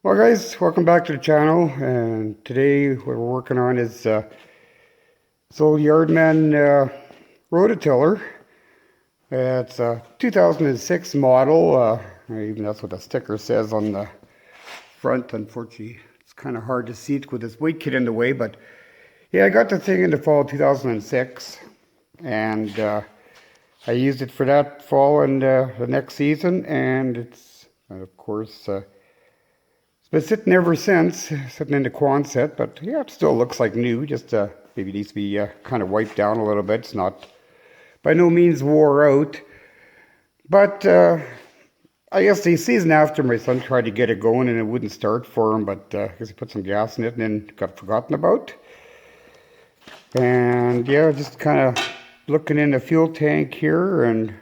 Well guys, welcome back to the channel, and today what we're working on is this old Yardman rototiller. It's a 2006 model, even that's what the sticker says on the front. Unfortunately, it's kind of hard to see it with this weight kit in the way, but yeah, I got the thing in the fall 2006, and I used it for that fall and the next season, and it's, of course, been sitting ever since, sitting in the quonset, but yeah, it still looks like new. Just maybe needs to be kind of wiped down a little bit. It's not by no means wore out, but I guess the season after my son tried to get it going and it wouldn't start for him, but I guess he put some gas in it and then got forgotten about. And yeah, just kind of looking in the fuel tank here and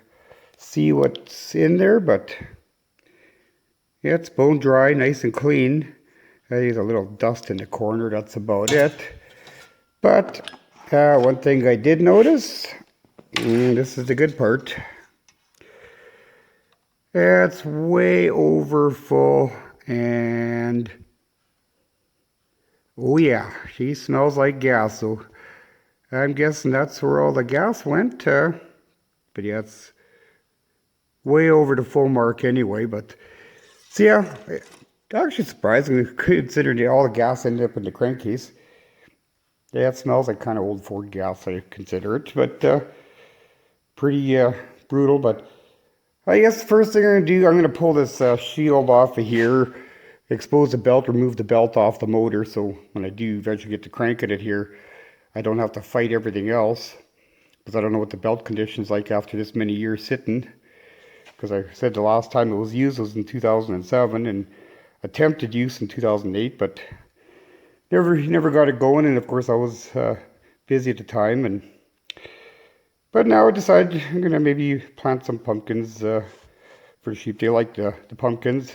see what's in there, but yeah, it's bone dry, nice and clean. There's a little dust in the corner, that's about it. But one thing I did notice, and this is the good part, it's way over full, and oh yeah, she smells like gas, so I'm guessing that's where all the gas went. But yeah, it's way over the full mark anyway. But so yeah, actually surprising considering all the gas ended up in the crankcase. Yeah, it smells like kind of old Ford gas, I consider it, but pretty brutal. But I guess the first thing I'm going to do, I'm going to pull this shield off of here, expose the belt, remove the belt off the motor, so when I do eventually get to cranking it here, I don't have to fight everything else, because I don't know what the belt condition's like after this many years sitting, because I said the last time it was used was in 2007, and attempted use in 2008, but never got it going. And of course I was busy at the time, and but now I decided I'm gonna maybe plant some pumpkins for the sheep. They like the pumpkins,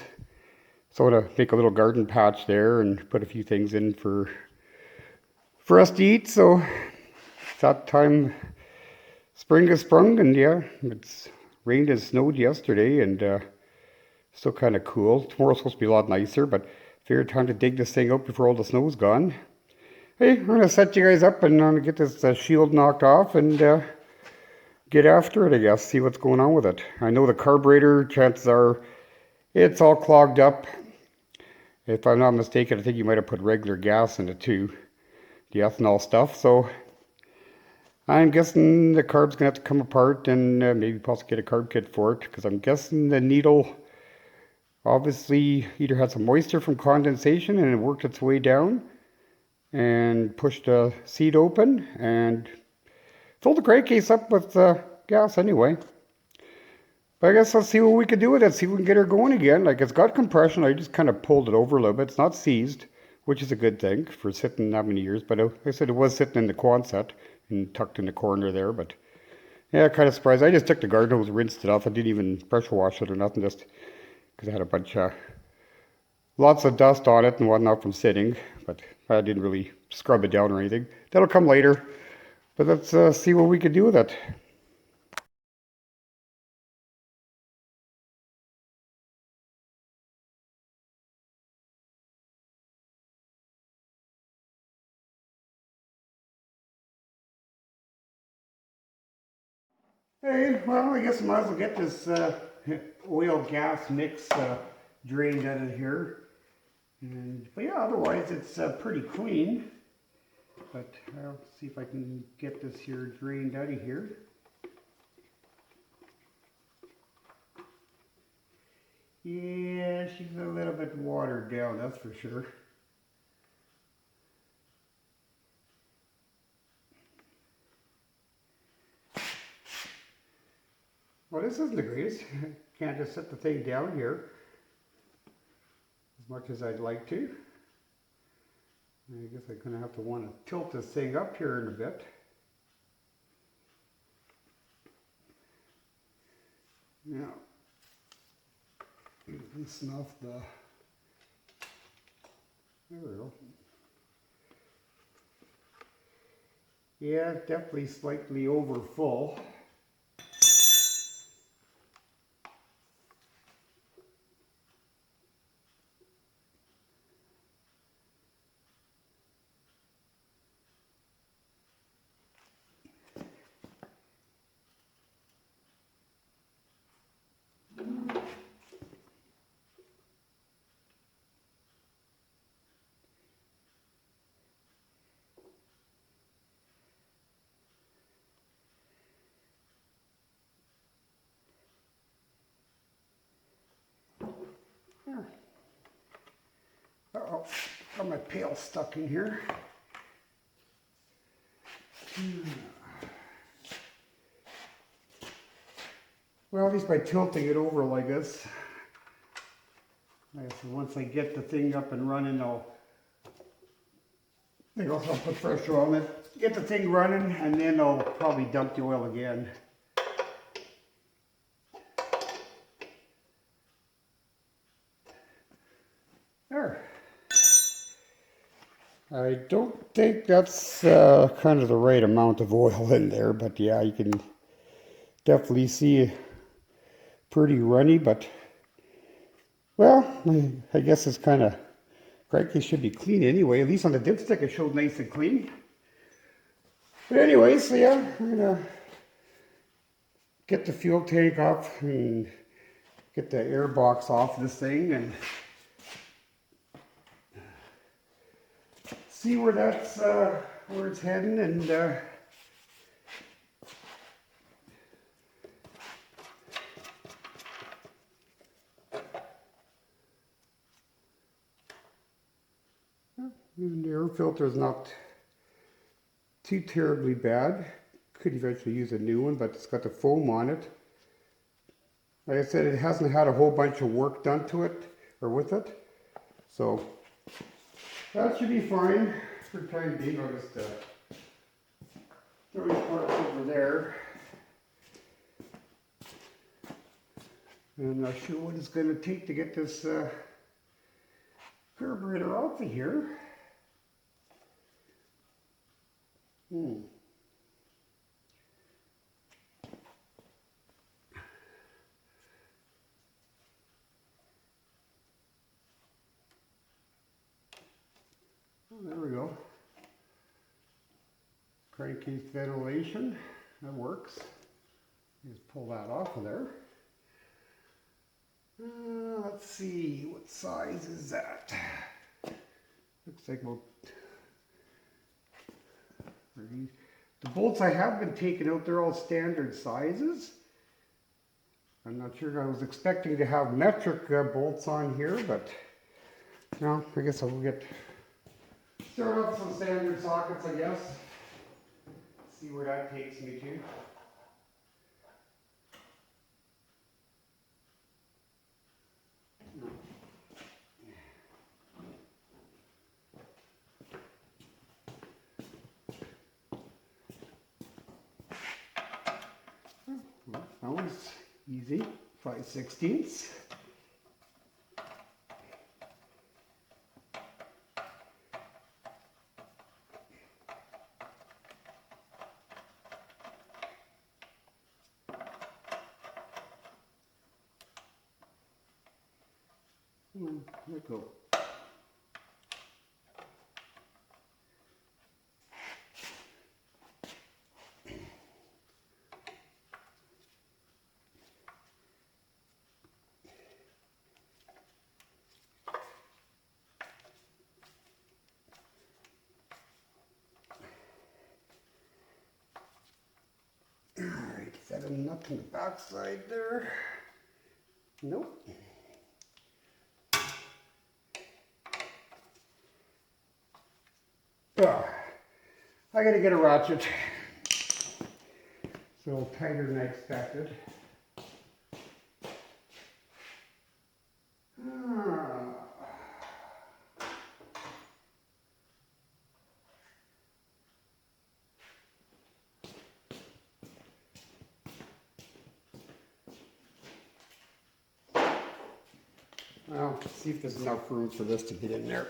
so I'm gonna make a little garden patch there and put a few things in for us to eat. So it's that time. Spring has sprung, and yeah, it's rained and snowed yesterday, and still kind of cool. Tomorrow's supposed to be a lot nicer, but fair time to dig this thing out before all the snow's gone. Hey, I'm gonna set you guys up and I'm gonna get this shield knocked off and get after it, I guess, see what's going on with it. I know the carburetor, chances are it's all clogged up. If I'm not mistaken, I think you might have put regular gas in it too, the ethanol stuff. So I'm guessing the carb's gonna have to come apart and maybe possibly get a carb kit for it, because I'm guessing the needle obviously either had some moisture from condensation and it worked its way down and pushed the seat open and filled the crankcase up with gas anyway. But I guess let's see what we can do with it, see if we can get her going again. Like, it's got compression, I just kind of pulled it over a little bit. It's not seized, which is a good thing for sitting that many years. But like I said, it was sitting in the quonset and tucked in the corner there. But yeah, kind of surprised. I just took the garden hose, rinsed it off. I didn't even pressure wash it or nothing, just because I had a bunch of lots of dust on it and whatnot from sitting. But I didn't really scrub it down or anything. That'll come later. But let's see what we can do with it. Hey, well, I guess I might as well get this oil gas mix drained out of here. But yeah, otherwise it's pretty clean. But I'll see if I can get this here drained out of here. Yeah, she's a little bit watered down, that's for sure. Well, this isn't the greatest. Can't just set the thing down here as much as I'd like to. I guess I'm going to have to want to tilt this thing up here in a bit. Now, snuff the, there we go. Yeah, definitely slightly over full. got my pail stuck in here. Well, at least by tilting it over like this. So once I get the thing up and running, I'll put pressure on it, get the thing running, and then I'll probably dump the oil again. There. I don't think that's kind of the right amount of oil in there, but yeah, you can definitely see pretty runny, but well, I guess it's kind of, crankcase should be clean anyway. At least on the dipstick it showed nice and clean. But anyway, so yeah, I'm gonna get the fuel tank off and get the air box off this thing and see where that's where it's heading, and the air filter is not too terribly bad. Could eventually use a new one, but it's got the foam on it. Like I said, it hasn't had a whole bunch of work done to it or with it, so that should be fine for the time being. I'll just throw these parts over there. And I'm not sure what it's going to take to get this carburetor off of here. Oh, there we go. Crankcase ventilation, that works. Just pull that off of there. Let's see, what size is that? Looks like about, the bolts I have been taken out, they're all standard sizes. I'm not sure, I was expecting to have metric bolts on here, but no, I guess I'll start up some standard sockets, I guess. See where that takes me to. Well, that was easy. 5/16. Let go. Alright, is that a nut on the back side there? Nope. I gotta get a ratchet. So tighter than I expected. Well, let's see if there's enough room for this to get in there.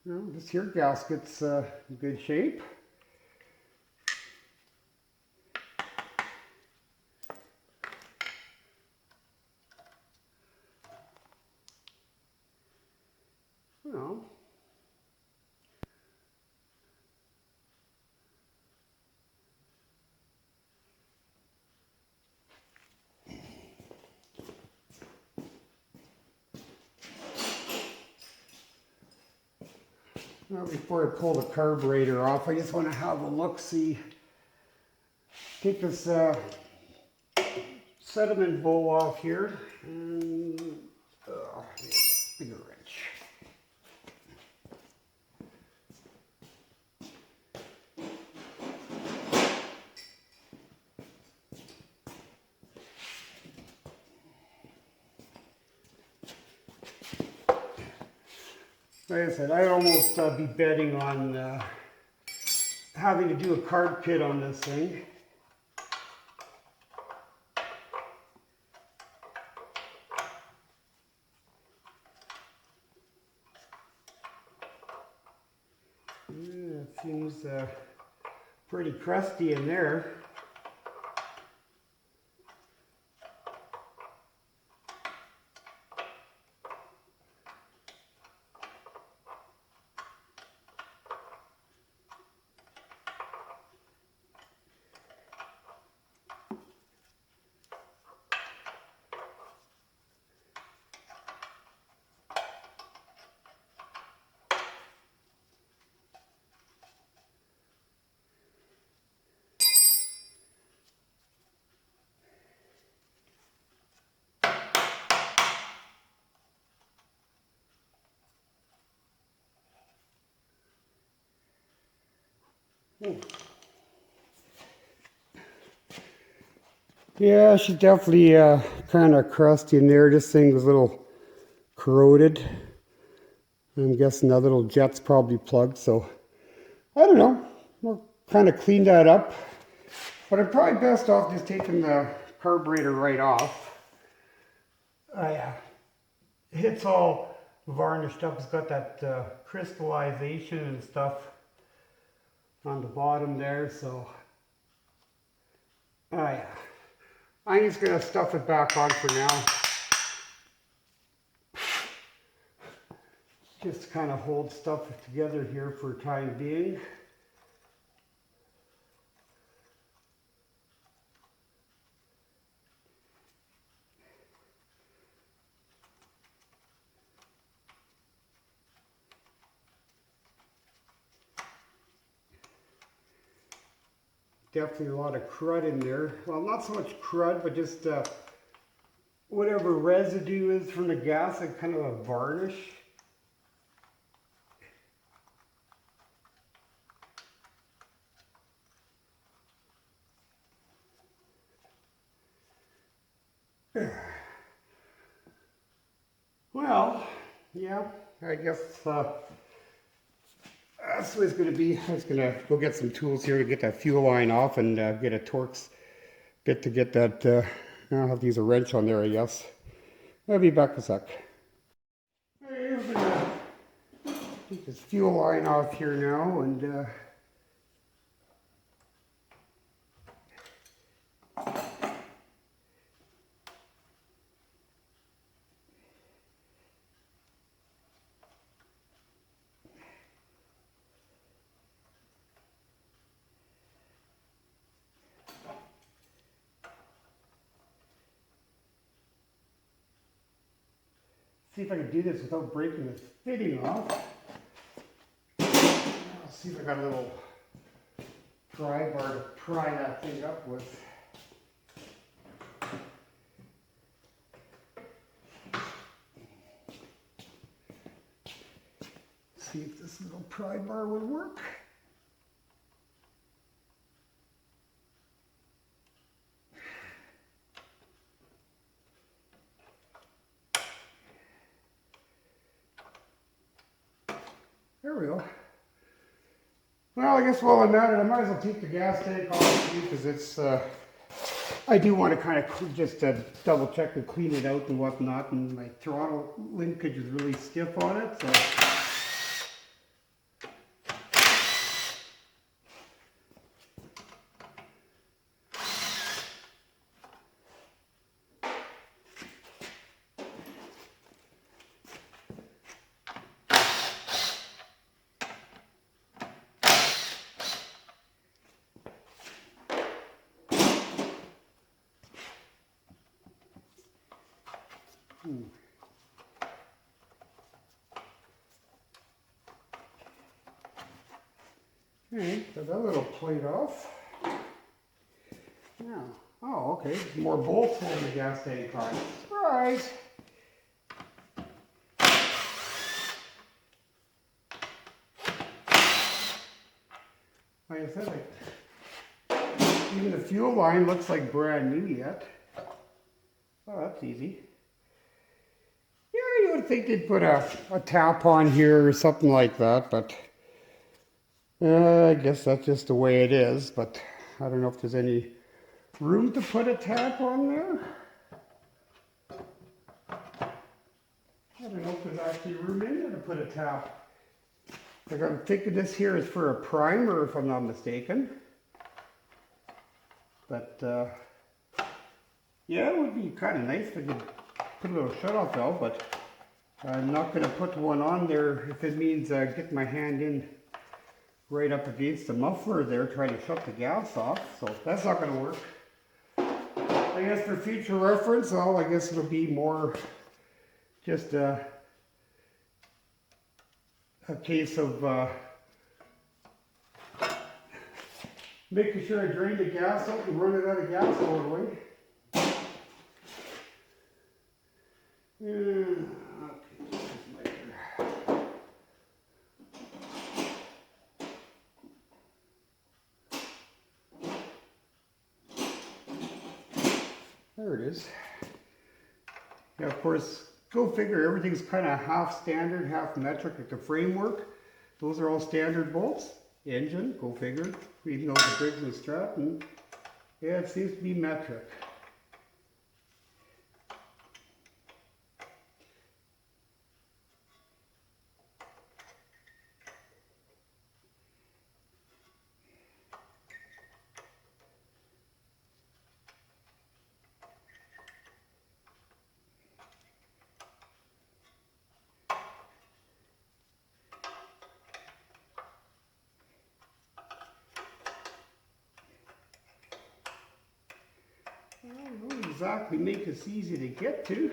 Well, this here gasket's in good shape. Well, Now before I pull the carburetor off, I just want to have a look-see. Take this sediment bowl off here and bigger wrench. Like I said, I'd almost be betting on having to do a carb pit on this thing. Yeah, it seems pretty crusty in there. Yeah, she's definitely kind of crusty in there. This thing was a little corroded. I'm guessing that little jet's probably plugged, so I don't know. We'll kind of clean that up. But I'm probably best off just taking the carburetor right off. It's all varnished up. It's got that crystallization and stuff on the bottom there, so I'm just going to stuff it back on for now. Just to kind of hold stuff together here for the time being. Definitely a lot of crud in there. Well, not so much crud, but just whatever residue is from the gas, like kind of a varnish. Well, yeah, I guess that's what it's going to be. I was going to go get some tools here to get that fuel line off and get a Torx bit to get that. I'll have to use a wrench on there, I guess. I'll be back in a sec. I'm going to take this fuel line off here now and see if I can do this without breaking this fitting off. I'll see if I got a little pry bar to pry that thing up with. See if this little pry bar would work. There we go. Well, I guess while I'm at it, I might as well take the gas tank off too, because it's, I do want to kind of just double check and clean it out and whatnot, and my throttle linkage is really stiff on it, so. Okay, so that little plate off. Yeah. Oh, okay. More bolts holding the gas tank on. Right. Like I said, even the fuel line looks like brand new yet. Oh, that's easy. Yeah, you would think they'd put a tap on here or something like that, but I guess that's just the way it is. But I don't know if there's any room to put a tap on there. I don't know if there's actually room in there to put a tap. Like I'm thinking this here is for a primer, if I'm not mistaken. But yeah, it would be kind of nice if I could put a little shut-off valve, but I'm not going to put one on there if it means get my hand in right up against the muffler there trying to shut the gas off. So that's not going to work. I guess for future reference, I guess it'll be more just a case of making sure I drain the gas out and run it out of gas all the way. Okay, there it is. Yeah, of course, go figure, everything's kind of half standard, half metric, like the framework. Those are all standard bolts. Engine, go figure, even though the Briggs and Stratton, yeah, it seems to be metric. I don't exactly make this easy to get to.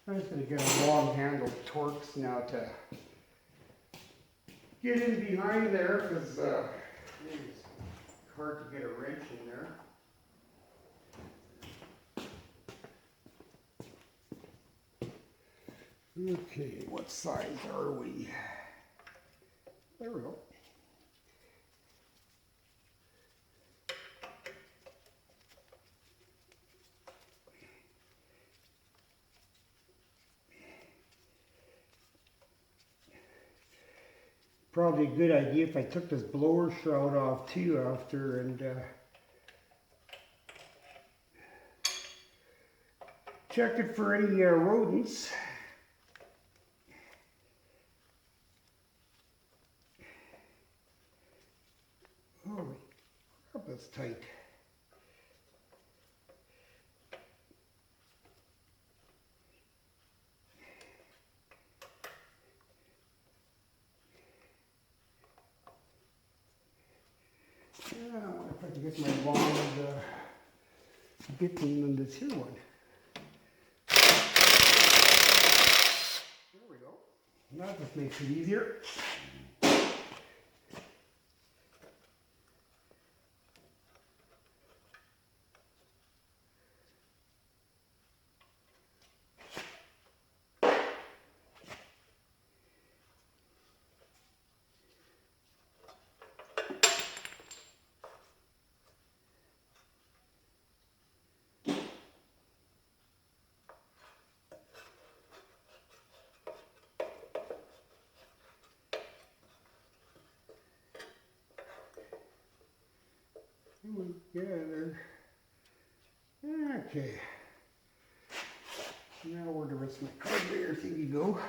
I'm just going to get a long-handled Torx now to get in behind there because it's hard to get a wrench in there. Okay, what size are we? There we go. Probably a good idea if I took this blower shroud off too after and checked it for any rodents. Holy crap, that's tight. Now, if I can get my long bit in this here one. There we go. That just makes it easier. Together. Okay. Now where the rest of my carburetor thingy go?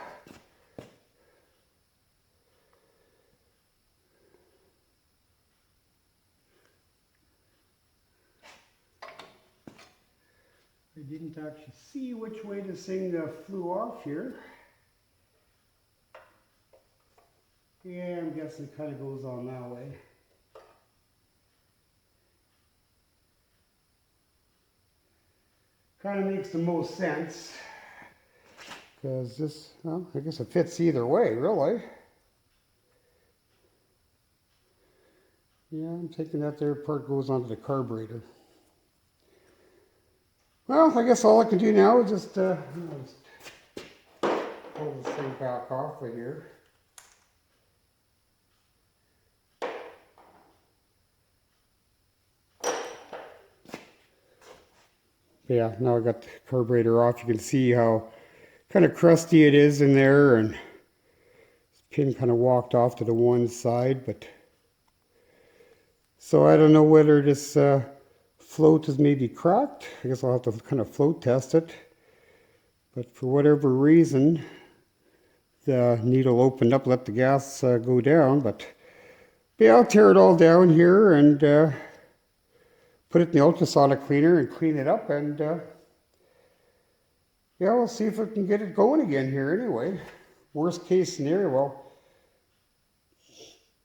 I didn't actually see which way this thing flew off here. Yeah, I'm guessing it kind of goes on that way. kind of makes the most sense. Because this, well, I guess it fits either way, really. Yeah, I'm taking that there part goes onto the carburetor. Well, I guess all I can do now is just pull this thing back off of here. Yeah, now I got the carburetor off. You can see how kind of crusty it is in there, and this pin kind of walked off to the one side, but so I don't know whether this float is maybe cracked. I guess I'll have to kind of float test it. But for whatever reason, the needle opened up, let the gas go down. But yeah, I'll tear it all down here and put it in the ultrasonic cleaner and clean it up. And yeah, we'll see if we can get it going again here anyway. Worst case scenario, well,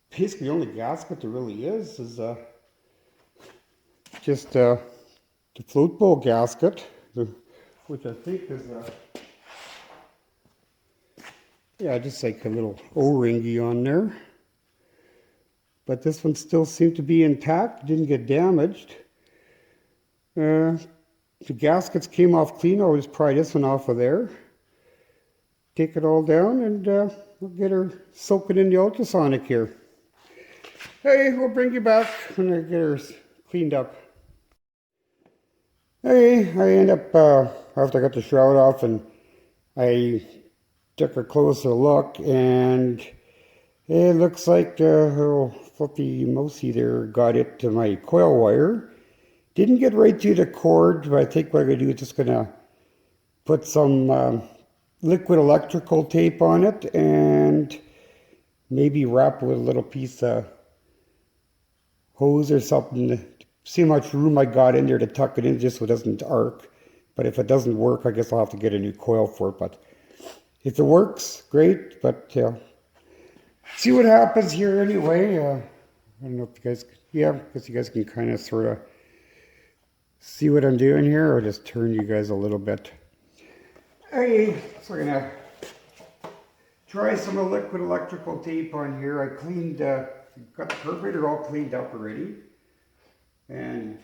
basically the only gasket there really is just the float bowl gasket, which I think is yeah, just like a little O-ringy on there. But this one still seemed to be intact, didn't get damaged. The gaskets came off clean. I'll just pry this one off of there. Take it all down and we'll get her soaking in the ultrasonic here. Hey, we'll bring you back when I get her cleaned up. Hey, I end up, after I got the shroud off, and I took a closer look, and it looks like little fluffy mousey there got it to my coil wire. Didn't get right to the cord, but I think what I'm going to do is just going to put some liquid electrical tape on it and maybe wrap it with a little piece of hose or something to see how much room I got in there to tuck it in just so it doesn't arc. But if it doesn't work, I guess I'll have to get a new coil for it. But if it works, great. But see what happens here anyway. I don't know if you guys, yeah, I guess you guys can kind of sort of see what I'm doing here, or just turn you guys a little bit. Hey, so we're gonna try some liquid electrical tape on here. I cleaned, got the carburetor all cleaned up already, and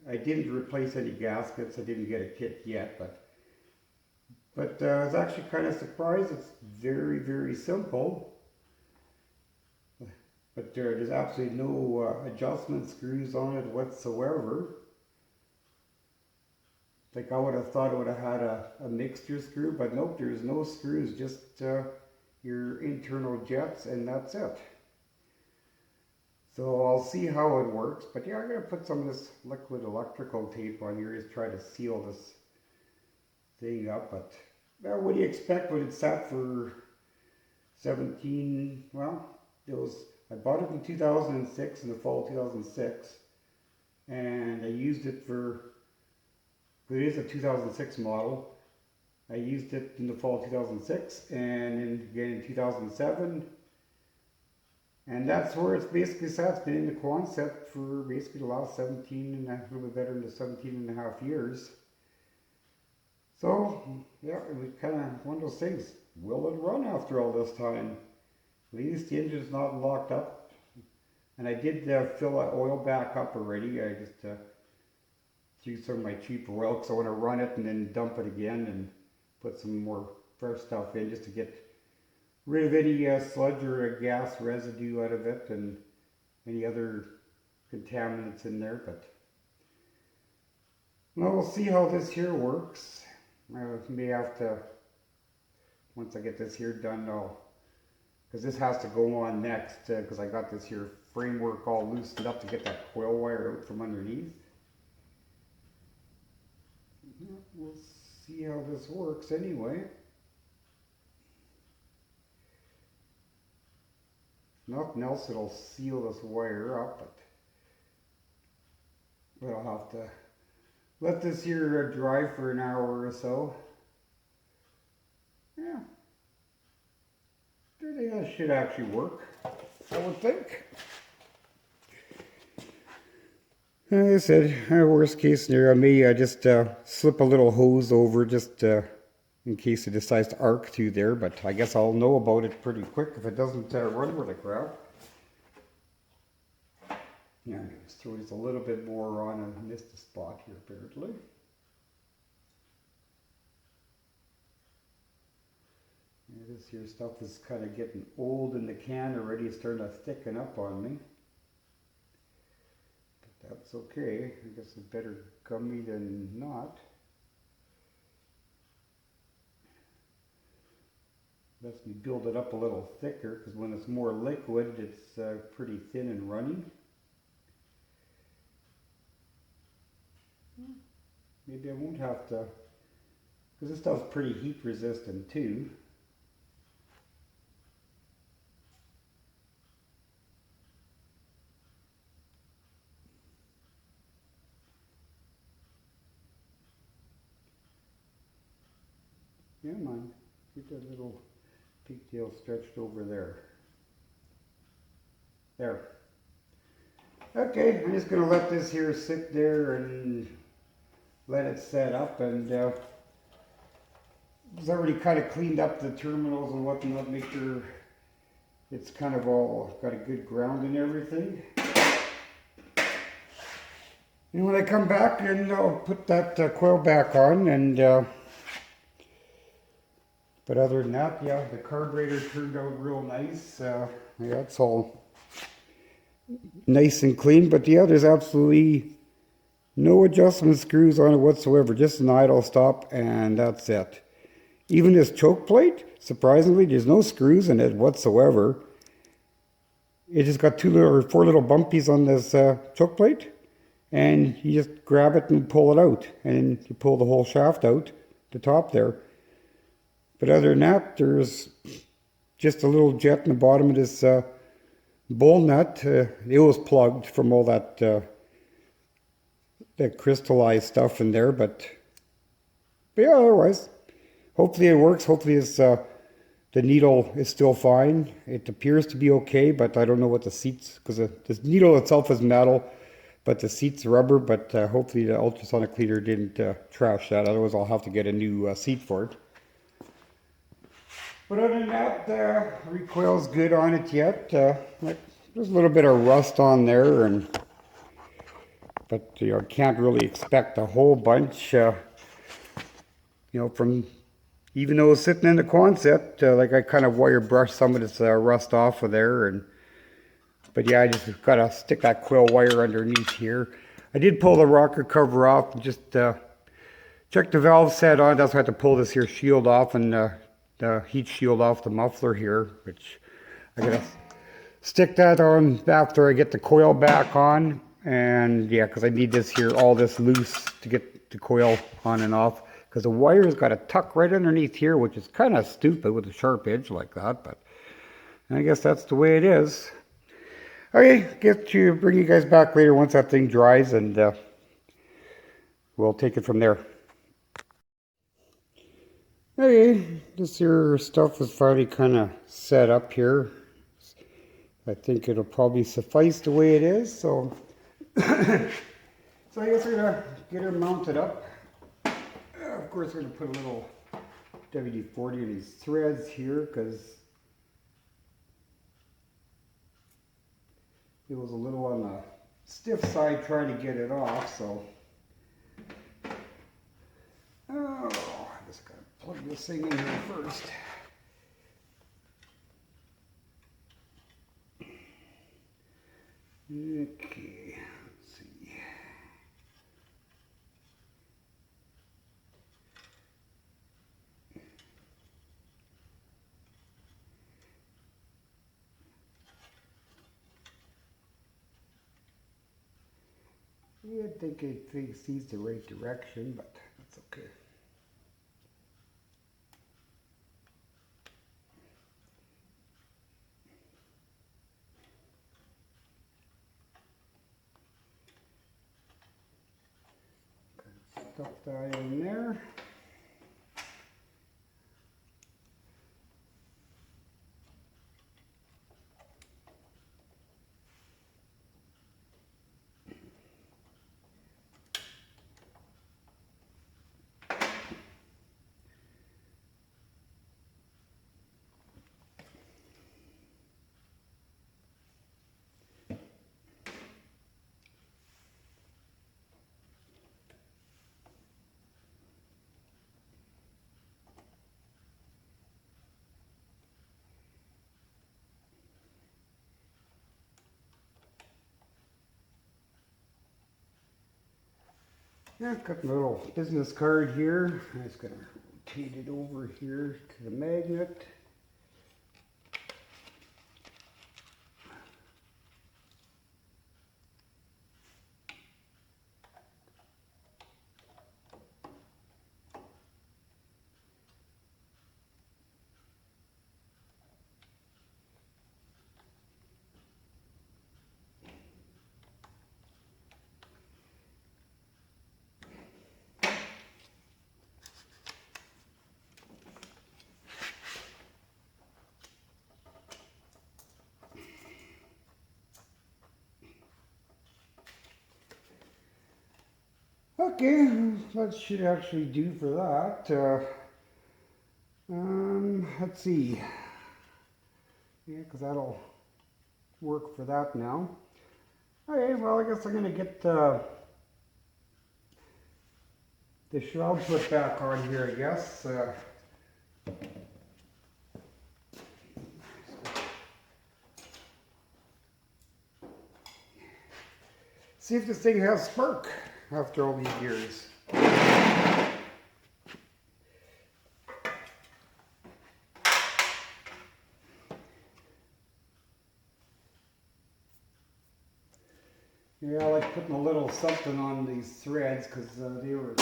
I didn't replace any gaskets. I didn't get a kit yet, but I was actually kind of surprised. It's very, very simple. But there's absolutely no adjustment screws on it whatsoever. Like I would have thought it would have had a mixture screw, but nope, there's no screws, just your internal jets, and that's it. So I'll see how it works, but yeah, I'm going to put some of this liquid electrical tape on here, just try to seal this thing up. But well, what do you expect when it's sat for 17, well, it was, I bought it in 2006, in the fall of 2006, and I used it for, it is a 2006 model. I used it in the fall of 2006 and again in 2007. And that's where it's basically sat. It's been in the quonset for basically the last 17 and a little bit better than the 17 and a half years. So, yeah, it was kind of one of those things. Will it run after all this time? At least the engine's not locked up. And I did fill that oil back up already. I just used some of my cheap oil because I want to run it and then dump it again and put some more fresh stuff in just to get rid of any sludge or gas residue out of it and any other contaminants in there. But well, we'll see how this here works. I may have to, once I get this here done, because this has to go on next, because I got this here framework all loosened up to get that coil wire out from underneath. We'll see how this works anyway. Nothing else that'll seal this wire up, but I'll have to let this here dry for an hour or so. Yeah, I think that should actually work, I would think. Like I said, worst case scenario, I may just slip a little hose over just in case it decides to arc through there, but I guess I'll know about it pretty quick if it doesn't run with the crap. Yeah, I'm going to throw just a little bit more on and missed a spot here apparently. Yeah, this here stuff is kind of getting old in the can already. It's starting to thicken up on me. But that's okay. I guess it's better gummy than not. Lets me build it up a little thicker because when it's more liquid, it's pretty thin and runny. Maybe I won't have to, because this stuff's pretty heat resistant too. Yeah, man, get that little pigtail stretched over there. There. Okay, I'm just going to let this here sit there and let it set up, and it's already kind of cleaned up the terminals and whatnot, make sure it's kind of all got a good ground and everything. And when I come back, and I'll put that coil back on, and but other than that, yeah, the carburetor turned out real nice. Yeah, it's all nice and clean, but yeah, there's absolutely no adjustment screws on it whatsoever, just an idle stop, and that's it. Even this choke plate, surprisingly, there's no screws in it whatsoever. It just got four little bumpies on this choke plate, and you just grab it and pull it out, and you pull the whole shaft out, the top there. But other than that, there's just a little jet in the bottom of this bowl nut. It was plugged from all that crystallized stuff in there, but yeah, otherwise, hopefully it works. Hopefully it's, the needle is still fine. It appears to be okay, but I don't know what the seats, because the needle itself is metal, but the seat's rubber, but hopefully the ultrasonic cleaner didn't trash that. Otherwise I'll have to get a new seat for it. But other than that, the recoil's good on it yet. There's a little bit of rust on there, but you can't really expect a whole bunch. From even though it's sitting in the quonset, like I kind of wire brushed some of this rust off of there, but yeah, I just gotta stick that coil wire underneath here. I did pull the rocker cover off and just check the valve set on. That's why I had to pull this here shield off and the heat shield off the muffler here, which I gotta stick that on after I get the coil back on. And yeah, because I need this here, all this loose to get the coil on and off, because the wire's got to tuck right underneath here, which is kind of stupid with a sharp edge like that, but I guess that's the way it is. Okay, bring you guys back later once that thing dries, and we'll take it from there. Okay, this here stuff is finally kind of set up here. I think it'll probably suffice the way it is, so so I guess we're gonna get her mounted up. Of course, we're gonna put a little WD-40 in these threads here because it was a little on the stiff side trying to get it off. So, I just gotta plug this thing in here first. Okay, let's see. Yeah, I think it sees the right direction, but that's okay. Stuff that in there. Yeah, I've got my little business card here. I'm just going to rotate it over here to the magnet. Okay, that should actually do for that. Let's see. Yeah, because that'll work for that now. Okay, well, I guess I'm going to get the shroud put back on here, I guess. See if this thing has spark after all these years. Yeah, I like putting a little something on these threads because they were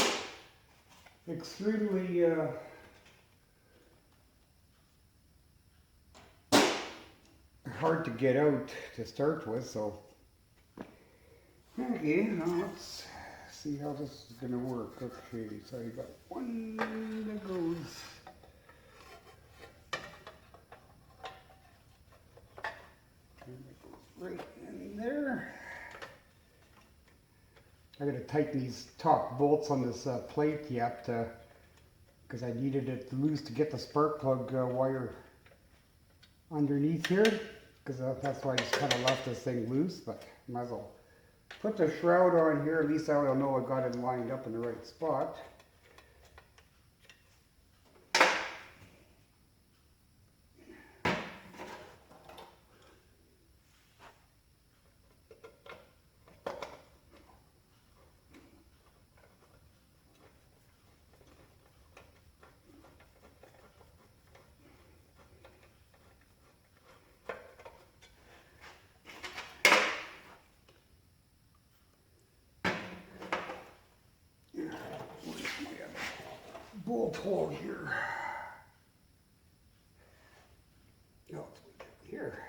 extremely hard to get out to start with, so okay, now let's see how this is going to work. Okay, so I got one that goes right in there. I got to tighten these top bolts on this plate yet because I needed it loose to get the spark plug wire underneath here, because that's why I just kind of left this thing loose, but might as well put the shroud on here. At least I will know I got it lined up in the right spot. Bolt hole here. No, it's here.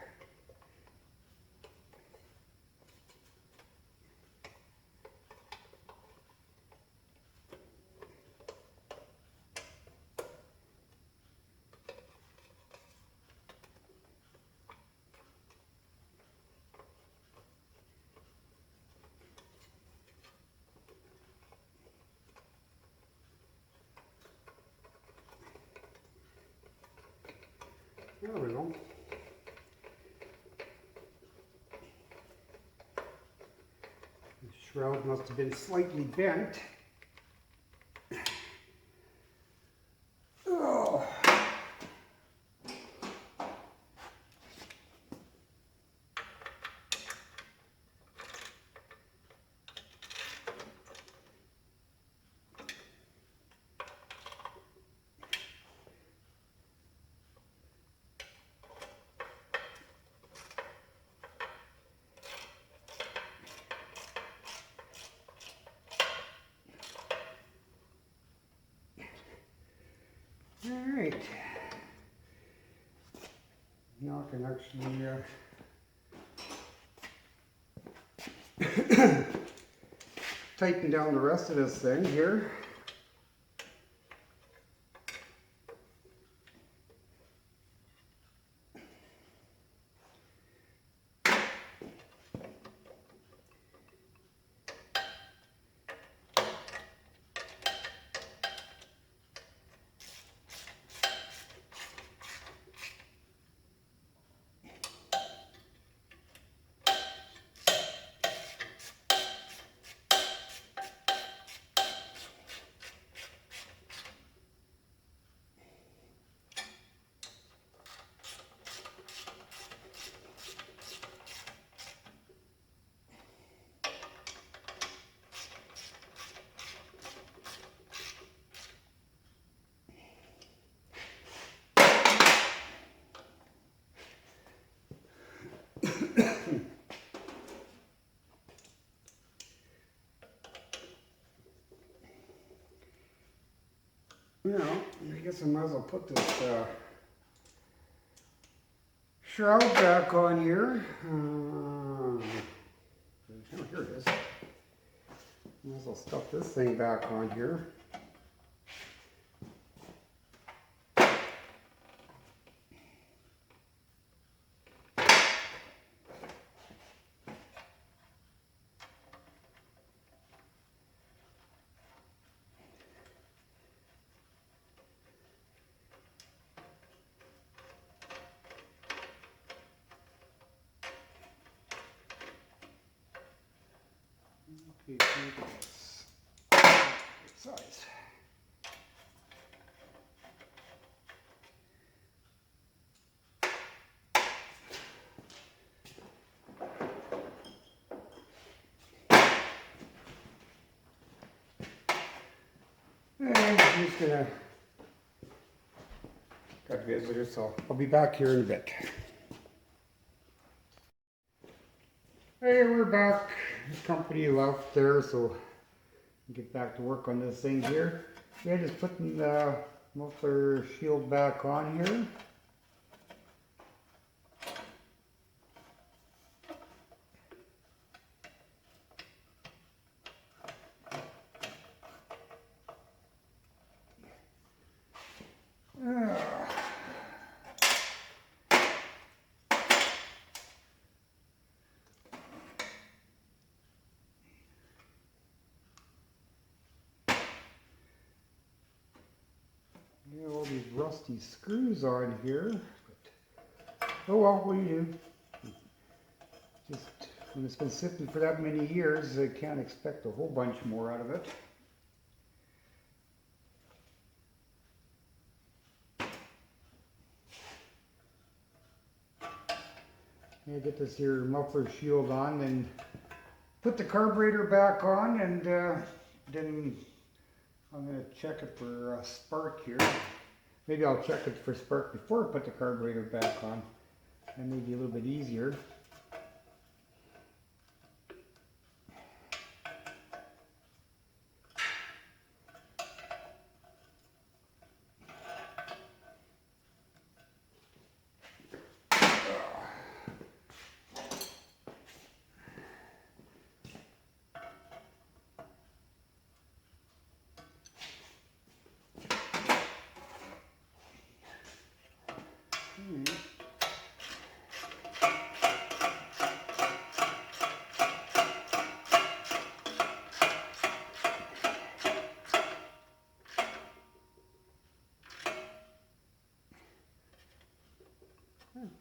There we go. The shroud must have been slightly bent. Oh. All right. Now I can actually tighten down the rest of this thing here. guess I might as well put this shroud back on here. Oh, here it is. Might as well stuff this thing back on here. Okay, size. And I'm just gonna got visitors, so I'll be back here in a bit. Hey, we're back. The company left there, so I'll get back to work on this thing here. Yeah, just putting the muffler shield back on here. Yeah, all these rusty screws on here. But, oh well, what do you do? Just when it's been sitting for that many years, I can't expect a whole bunch more out of it. Yeah, get this here muffler shield on, and put the carburetor back on, and then I'm going to check it for a spark here. Maybe I'll check it for spark before I put the carburetor back on. That may be a little bit easier.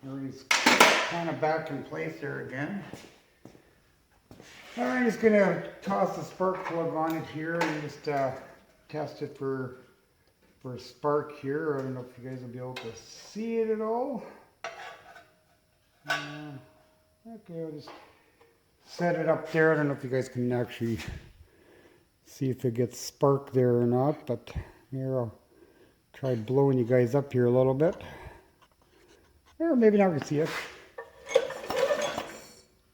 Everything's kind of back in place there again. I'm just going to toss the spark plug on it here and just test it for a spark here. I don't know if you guys will be able to see it at all. Okay, I'll just set it up there. I don't know if you guys can actually see if it gets spark there or not, but here I'll try blowing you guys up here a little bit. Or maybe now we can see it.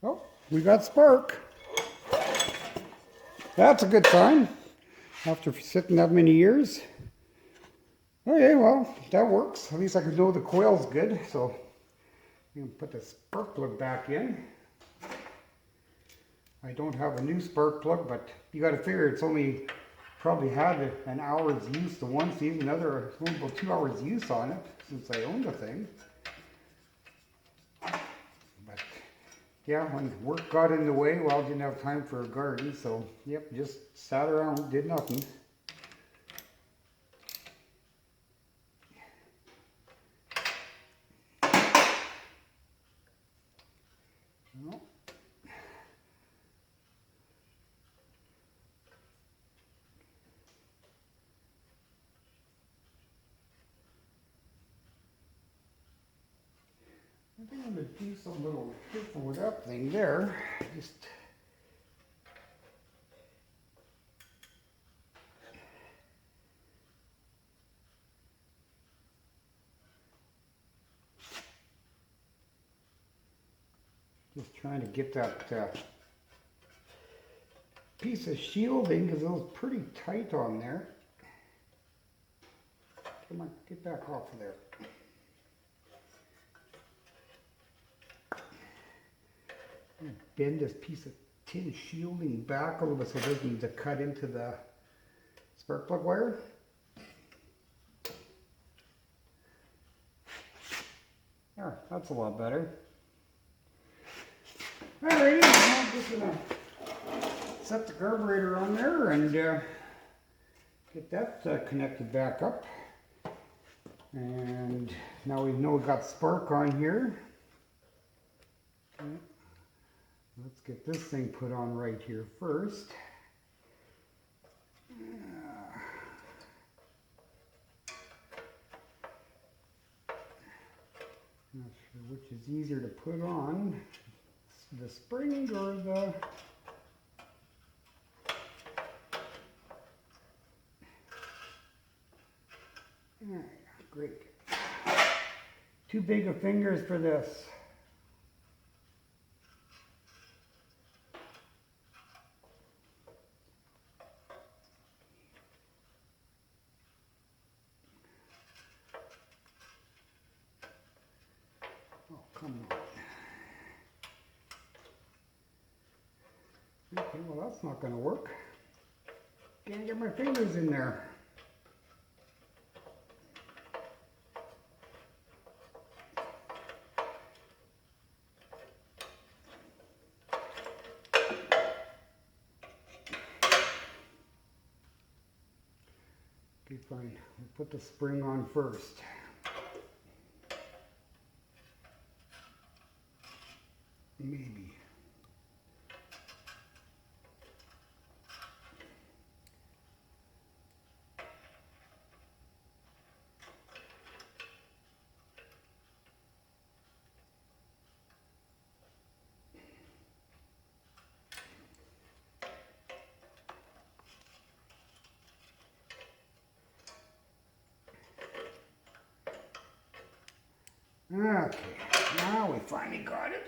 Oh, we got spark. That's a good sign after sitting that many years. Okay, well, that works. At least I can know the coil's good. So you can put the spark plug back in. I don't have a new spark plug, but you got to figure it's only probably had an hour's use to one season, another only about 2 hours use on it since I owned the thing. But yeah, when work got in the way, well, I didn't have time for a garden, so yep, just sat around, did nothing. Well, I think I'm going to do some little different with that thing there. Just trying to get that piece of shielding because it was pretty tight on there. Come on, get back off of there. Bend this piece of tin shielding back a little bit so it doesn't need to cut into the spark plug wire. There, that's a lot better. Alrighty, I'm just gonna set the carburetor on there and get that connected back up. And now we know we've got spark on here. Okay. Let's get this thing put on right here first. Not sure which is easier to put on, the spring or the... Great. Too big of fingers for this. Oh, come on. Okay, well that's not going to work. Can't get my fingers in there. Okay, fine. We'll put the spring on first. Maybe. Okay, now we finally got it.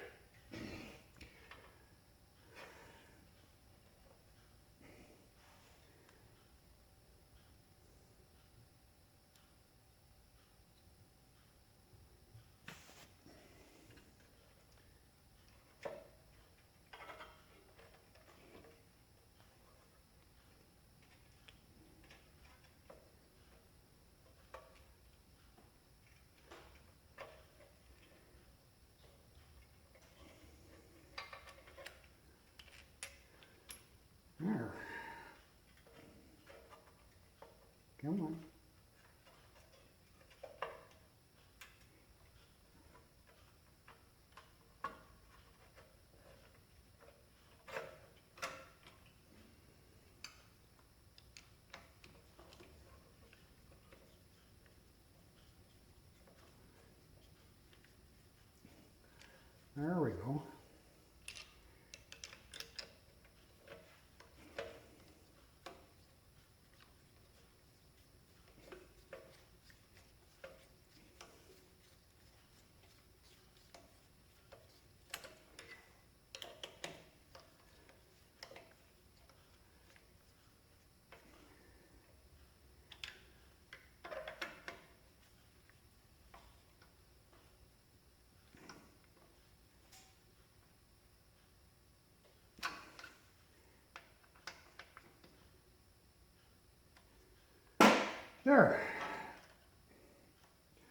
There. Come on. There we go. There.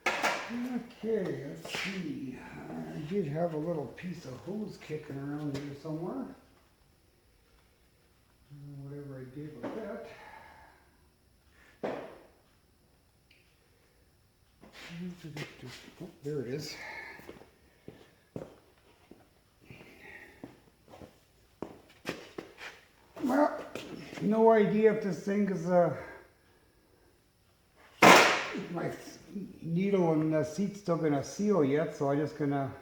Okay, let's see. I did have a little piece of hose kicking around here somewhere. Whatever I did with that. Oh, there it is. Well, no idea if this thing is my needle and the seat's still gonna seal yet, so I'm just gonna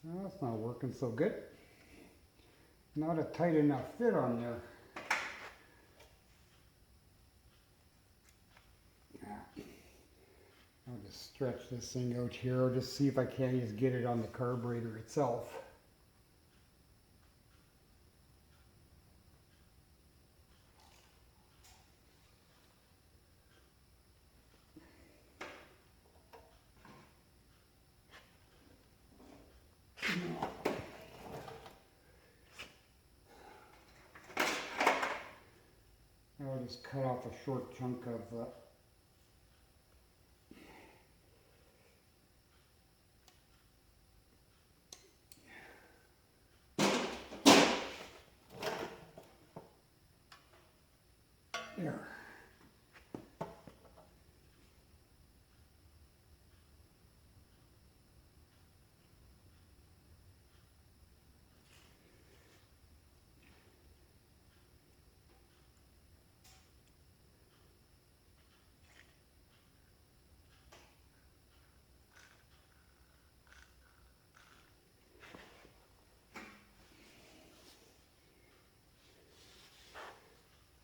well, that's not working so good. Not a tight enough fit on there. I'll just stretch this thing out here. I'll just see if I can just get it on the carburetor itself. I'll just cut off a short chunk of there.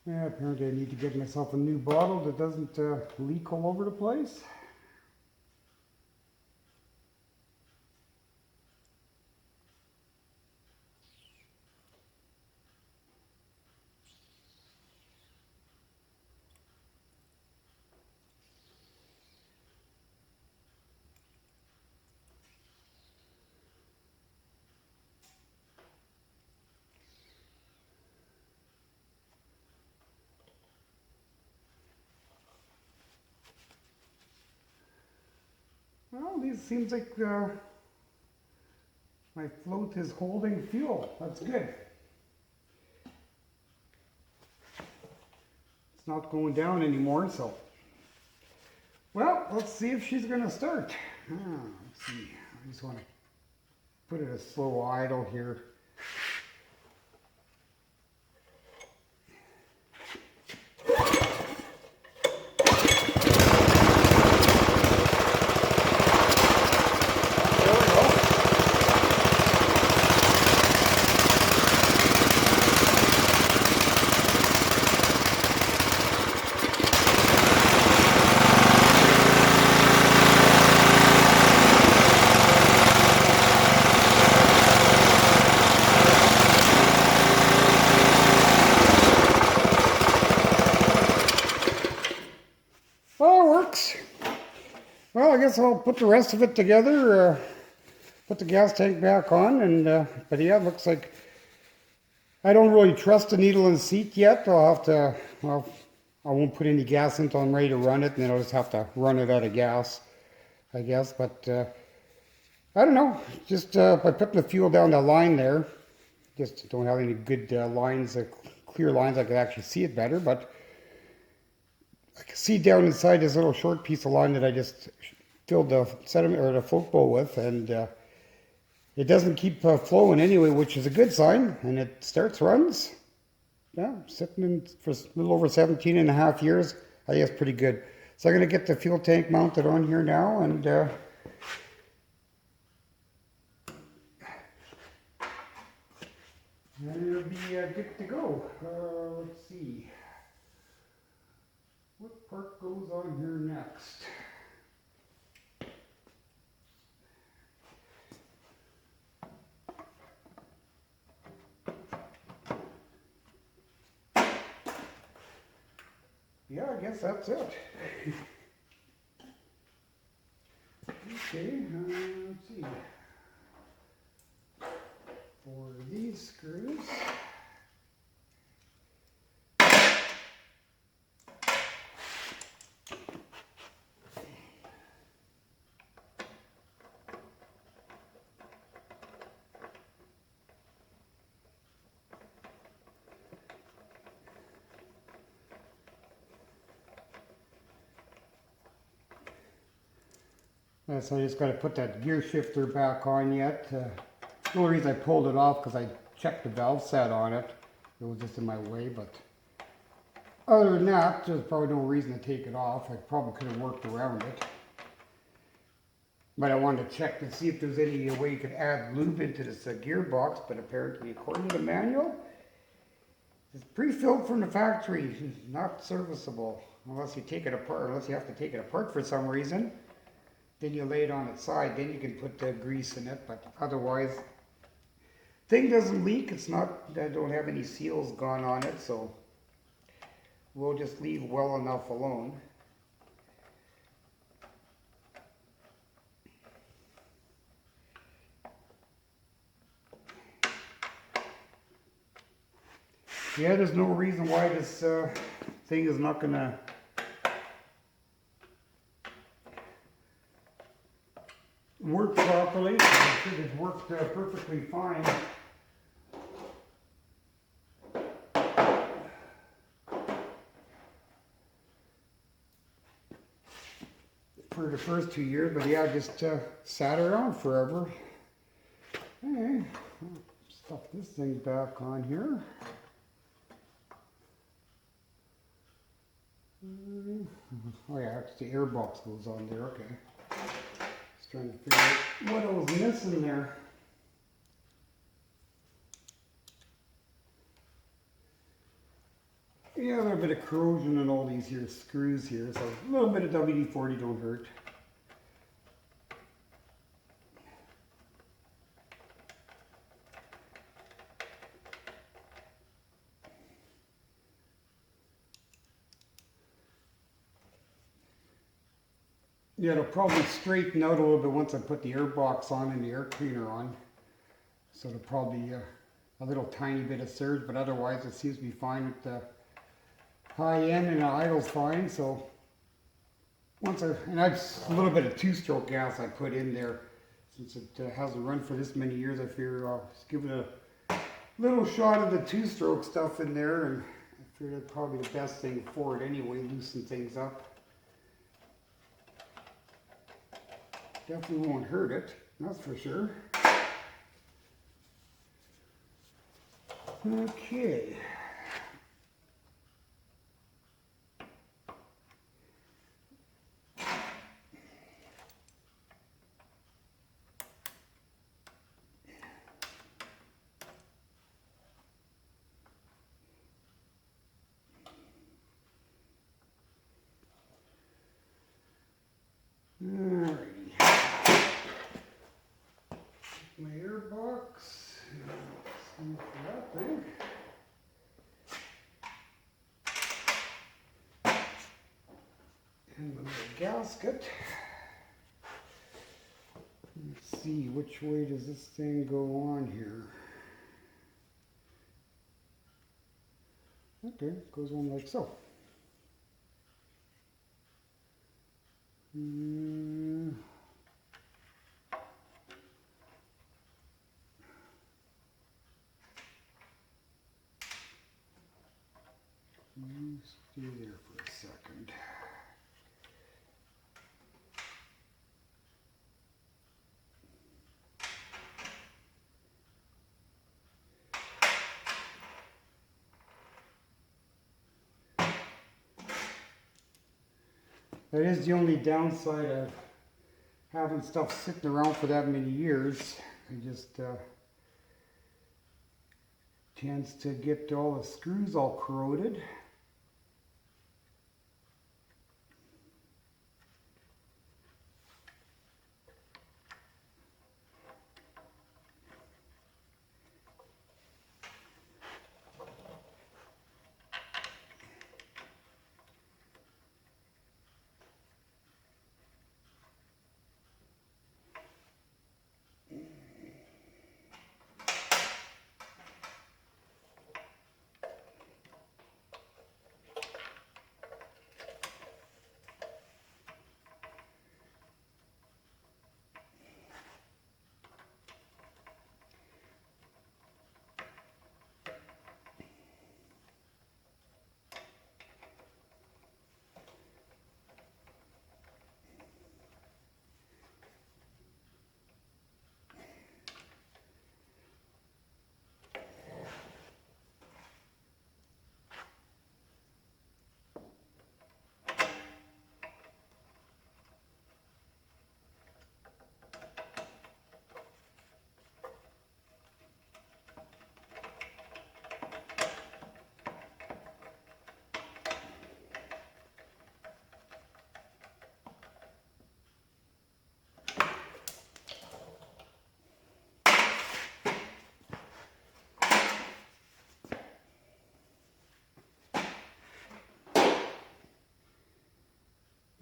Yeah, apparently I need to get myself a new bottle that doesn't leak all over the place. Well, these seems like my float is holding fuel. That's good. It's not going down anymore, so. Well, let's see if she's going to start. Let's see. I just want to put it a slow idle here. Well, it works. Well, I guess I'll put the rest of it together, put the gas tank back on, and but yeah, it looks like I don't really trust the needle in the seat yet. I'll have to, well, I won't put any gas in until I'm ready to run it, and then I'll just have to run it out of gas, I guess. But I don't know, just by putting the fuel down the line there, just don't have any good lines, clear lines, I could actually see it better, but I can see down inside this little short piece of line that I just filled the sediment or the float bowl with, and it doesn't keep flowing anyway, which is a good sign, and it starts runs. Yeah, sitting in for a little over 17 and a half years. I think it's pretty good. So I'm going to get the fuel tank mounted on here now, and it'll be good to go. Let's see. What part goes on here next? Yeah, I guess that's it. Okay, let's see. For these screws. So I just got to put that gear shifter back on yet. The only reason I pulled it off because I checked the valve set on it. It was just in my way, but other than that, there's probably no reason to take it off. I probably could have worked around it. But I wanted to check to see if there's any way you could add lube into this gearbox, but apparently according to the manual, it's pre-filled from the factory. It's not serviceable unless you take it apart, unless you have to take it apart for some reason. then you lay it on its side, then you can put the grease in it, but otherwise, thing doesn't leak. It's not, I don't have any seals gone on it, so we'll just leave well enough alone. Yeah, there's no reason why this thing is not gonna work properly. I think it's worked perfectly fine. For the first 2 years, but yeah, I just sat around forever. Okay, stuff this thing back on here. Oh yeah, actually the air box goes on there, okay. Just trying to figure out what I was missing there. Yeah, a little bit of corrosion in all these here screws here, so a little bit of WD-40 don't hurt. Yeah, it'll probably straighten out a little bit once I put the air box on and the air cleaner on. So it'll probably a little tiny bit of surge, but otherwise it seems to be fine with the high end and the idle's fine. So once and that's a little bit of two-stroke gas I put in there. Since it hasn't run for this many years, I figure I'll just give it a little shot of the two-stroke stuff in there, and I figure that's probably the best thing for it anyway, loosen things up. Definitely won't hurt it, that's for sure. Okay. Alrighty. My air box. For that thing. And the little gasket. Let's see, which way does this thing go on here? Okay, it goes on like so. Stay there for a second. That is the only downside of having stuff sitting around for that many years. It just tends to get all the screws all corroded.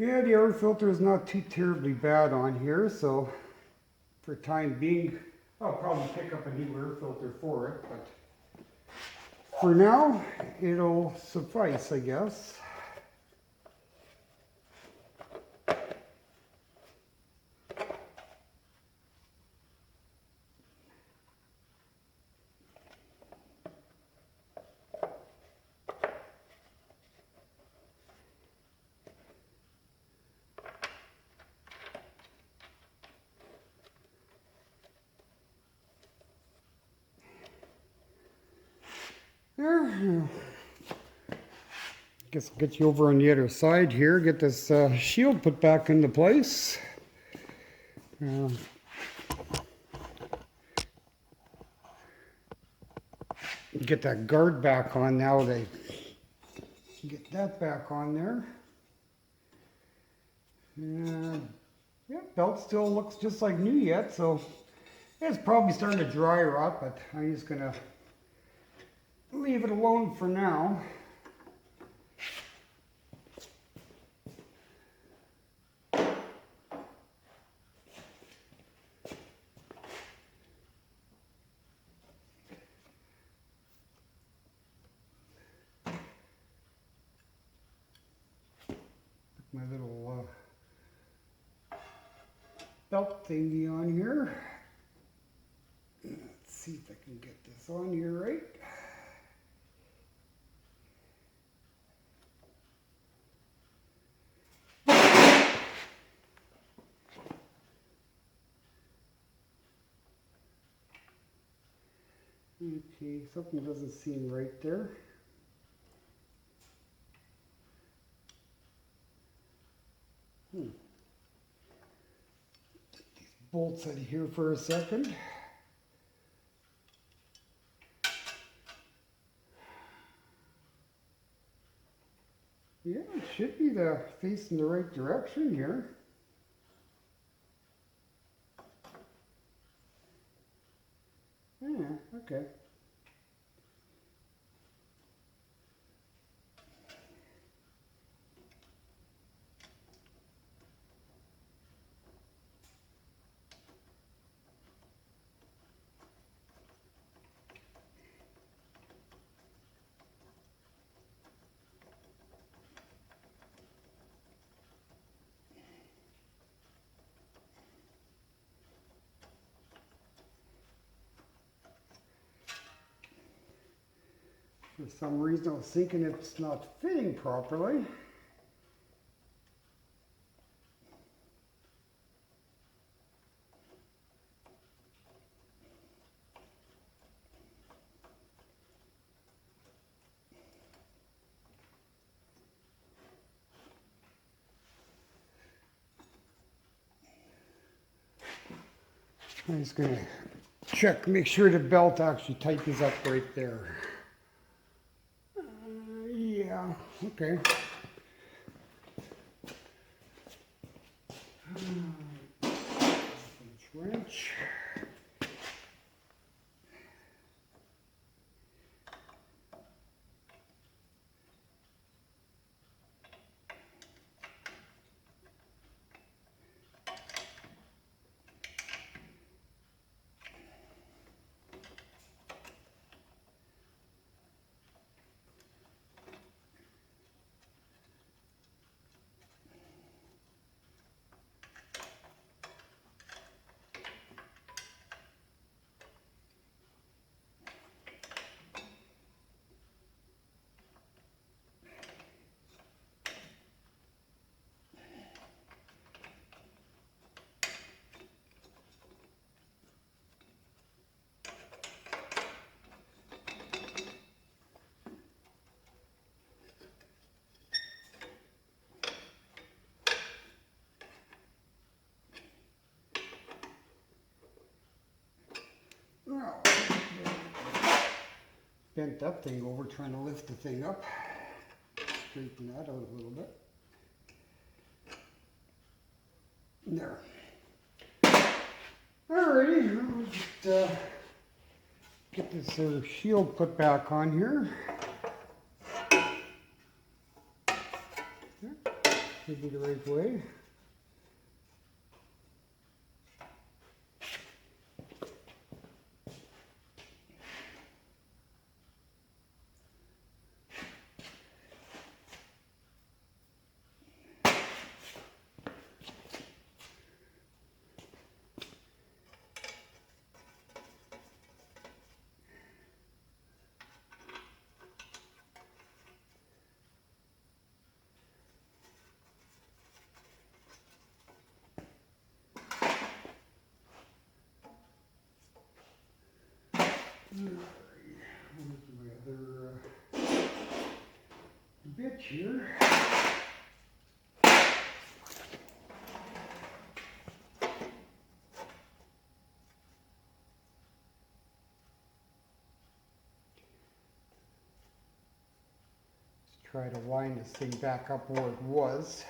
Yeah, the air filter is not too terribly bad on here, so for time being, I'll probably pick up a new air filter for it, but for now, it'll suffice, I guess. There. Guess I'll get you over on the other side here. Get this shield put back into place. Get that guard back on now. They get that back on there. And yeah, belt still looks just like new yet, so it's probably starting to dry rot, but I'm just gonna leave it alone for now. My little belt thingy on here. Let's see if I can get this on here right. Okay, something doesn't seem right there. These bolts out of here for a second. Yeah, it should be facing the right direction here. Yeah, okay. For some reason I was thinking it's not fitting properly. I'm just going to check, make sure the belt actually tightens up right there. Yeah, okay. Wrench. Well, bent that thing over trying to lift the thing up. Straighten that out a little bit. There. Alrighty, I'll just get this shield put back on here. should be the right way. Bit here. Let's try to line this thing back up where it was.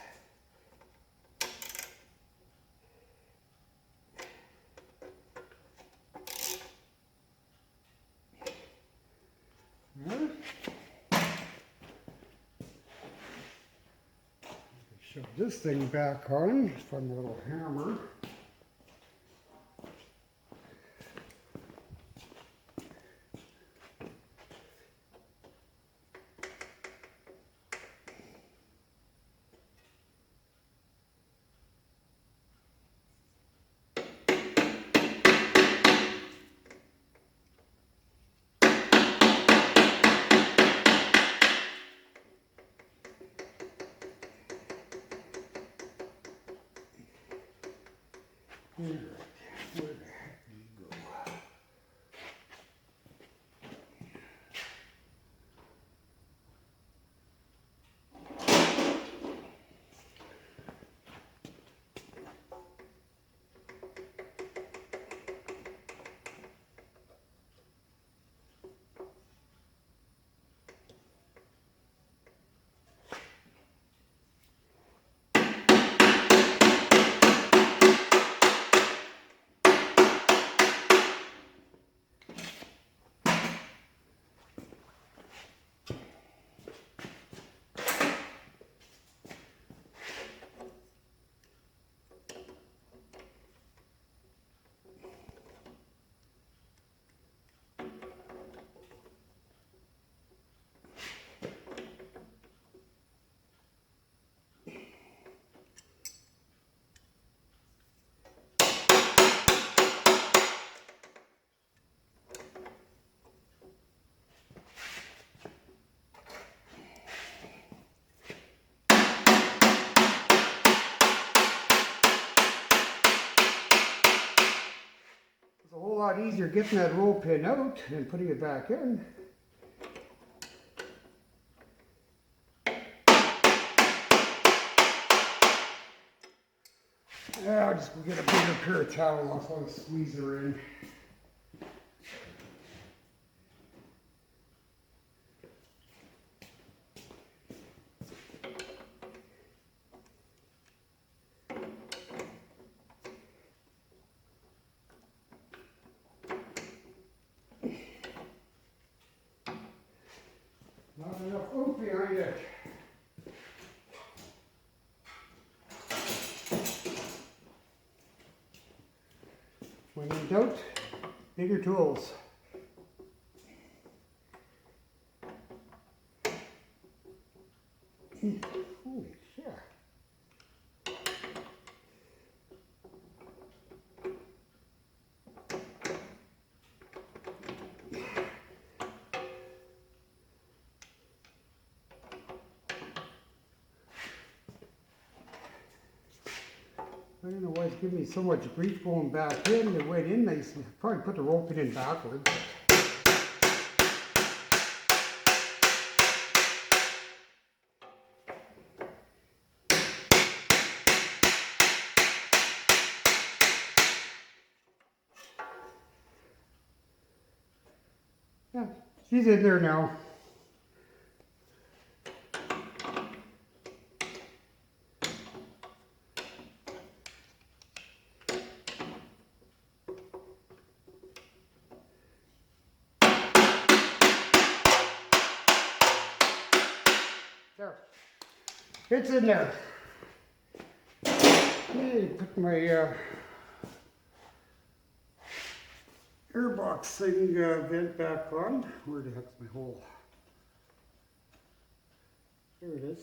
Shove this thing back on, fun little hammer. Where the heck do you go? A whole lot easier getting that roll pin out and putting it back in. Yeah, I'll just go get a bigger pair of towels. I'll squeeze her in. Not enough oomph behind it. When in doubt, bigger tools. Holy shit. I don't know why it's giving me so much grief going back in. It went in nice. Probably put the rope in backwards. Yeah, she's in there now. There. It's in there. Okay, put my airbox thing vent back on. Where the heck's my hole? There it is.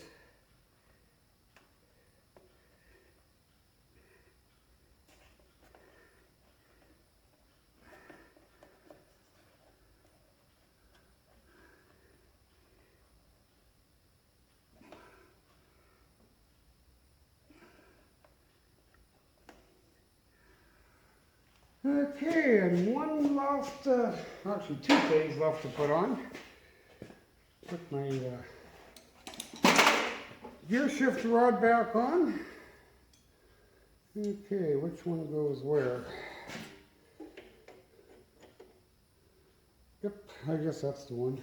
Okay, and one last, actually 2 things left to put on. Put my gear shift rod back on. Okay, which one goes where? Yep, I guess that's the one.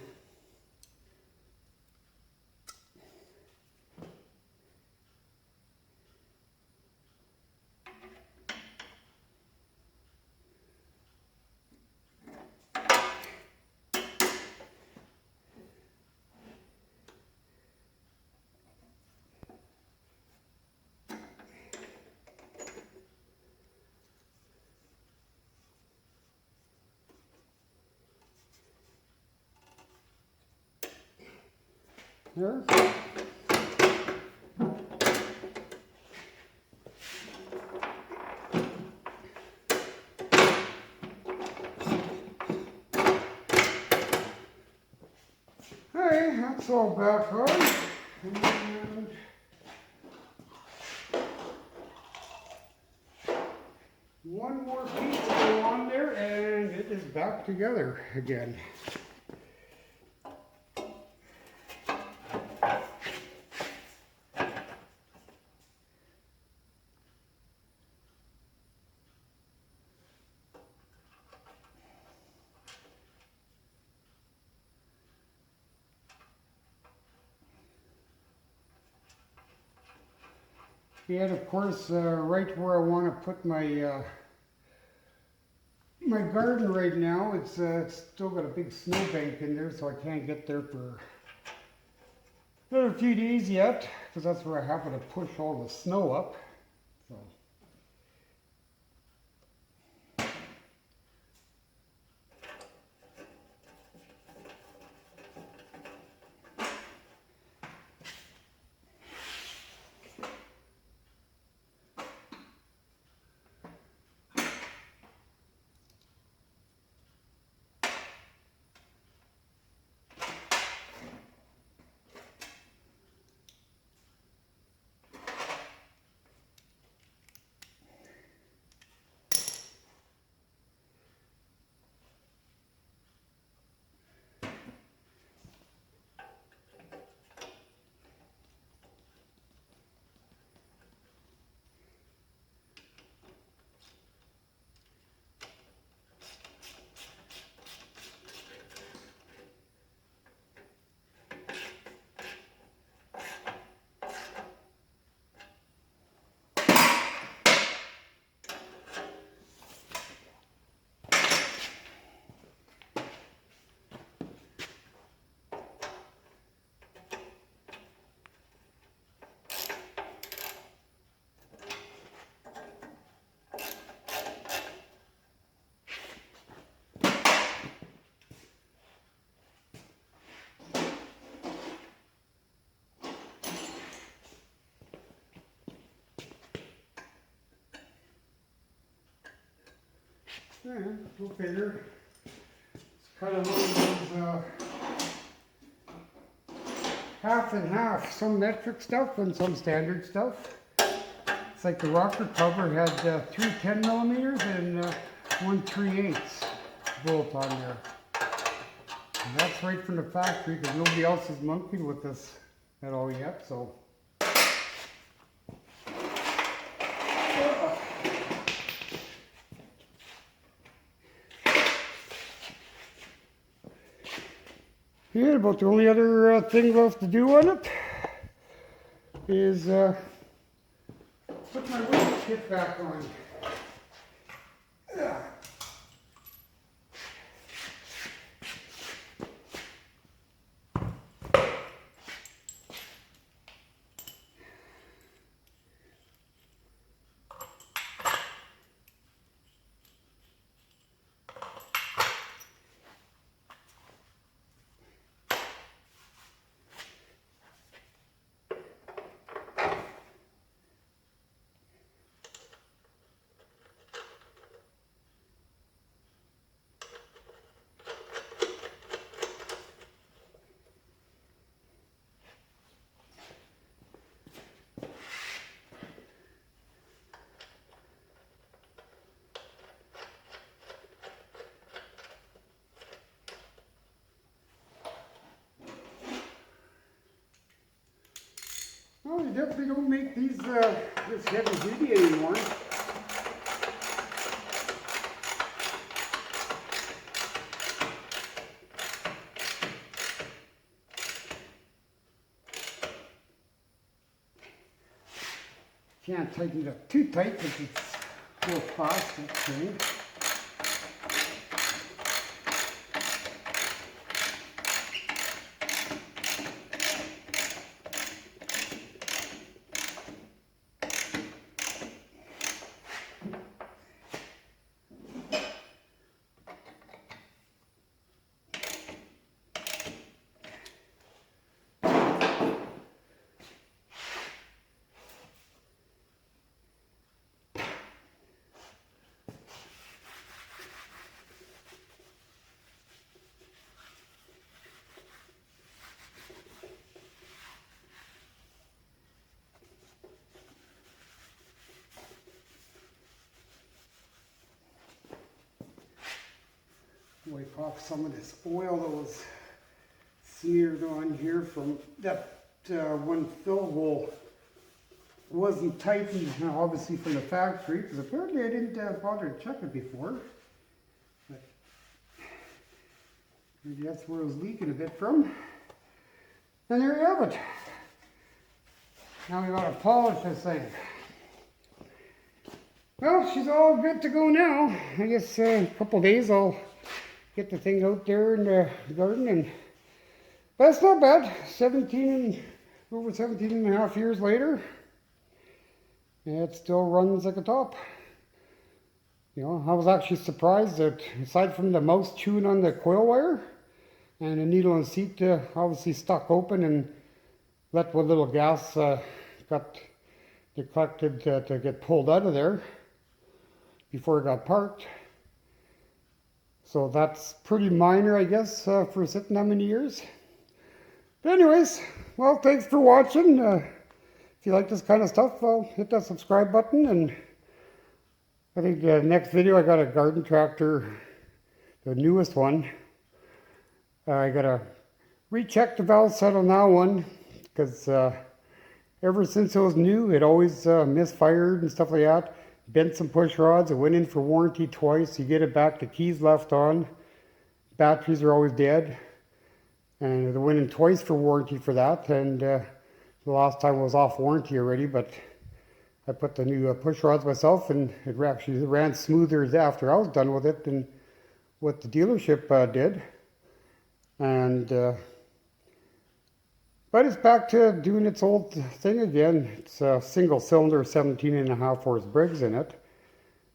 There. Hey, that's all back on. And one more piece to go on there and it is back together again. And of course, right where I want to put my my garden right now, it's still got a big snowbank in there, so I can't get there for another few days yet, because that's where I happen to push all the snow up. So. Yeah, go figure. It's kind of one of those half and half, some metric stuff and some standard stuff. It's like the rocker cover had 3 10mm and 1 3/8 bolt on there. And that's right from the factory because nobody else is monkeying with this at all yet, so. Yeah, about the only other thing left to do on it is put my window kit back on. definitely don't make these this heavy duty anymore. Can't tighten it up too tight because it's full plastic thing. Wipe off some of this oil that was smeared on here from that one fill hole wasn't tightened, obviously from the factory, because apparently I didn't bother to check it before. But maybe that's where it was leaking a bit from. And there you have it. Now we gotta polish this thing. Well, she's all good to go now. I guess a couple days I'll get the thing out there in the garden, and but it's not bad. Over 17 and a half years later, and it still runs like a top. You know, I was actually surprised that aside from the mouse chewing on the coil wire and the needle and seat obviously stuck open and let what little gas got collected to get pulled out of there before it got parked. So that's pretty minor, I guess, for sitting that many years. But anyways, well, thanks for watching. If you like this kind of stuff, hit that subscribe button. And I think next video I got a garden tractor, the newest one. I got to recheck the valve set on that one, because ever since it was new, it always misfired and stuff like that. Bent some push rods. It went in for warranty twice. You get it back, the keys left on. Batteries are always dead. And it went in twice for warranty for that. And the last time it was off warranty already, but I put the new push rods myself, and it actually ran smoother after I was done with it than what the dealership did. And but it's back to doing its old thing again. It's a single cylinder, 17.5 horse Briggs in it.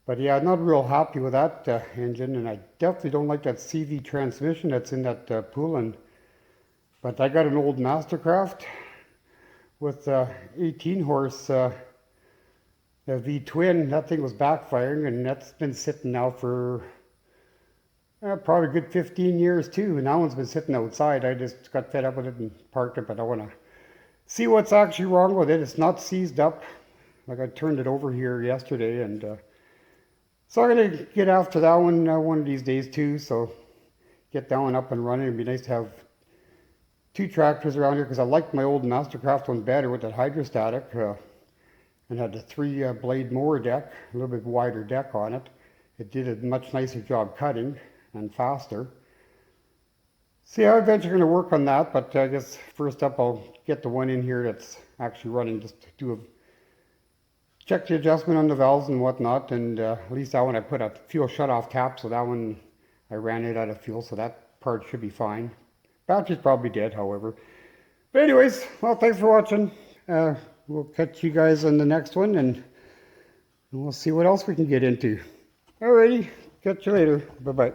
But yeah, I'm not real happy with that engine, and I definitely don't like that CV transmission that's in that Poolin. But I got an old Mastercraft with 18 horse V-twin. That thing was backfiring, and that's been sitting now for probably a good 15 years too, and that one's been sitting outside. I just got fed up with it and parked it, but I want to see what's actually wrong with it. It's not seized up. Like, I turned it over here yesterday, and so I'm going to get after that one of these days too, so get that one up and running. It'd be nice to have two tractors around here, because I like my old Mastercraft one better with that hydrostatic, and had the 3-blade mower deck, a little bit wider deck on it. It did a much nicer job cutting and faster. So yeah, I'm eventually going to work on that, but I guess first up I'll get the one in here that's actually running, just to do check the adjustment on the valves and whatnot. And at least that one I put a fuel shutoff cap, so that one I ran it out of fuel, so that part should be fine. Battery's probably dead, however. But anyways, well, thanks for watching. We'll catch you guys on the next one, and we'll see what else we can get into. Alrighty, catch you later. Bye-bye.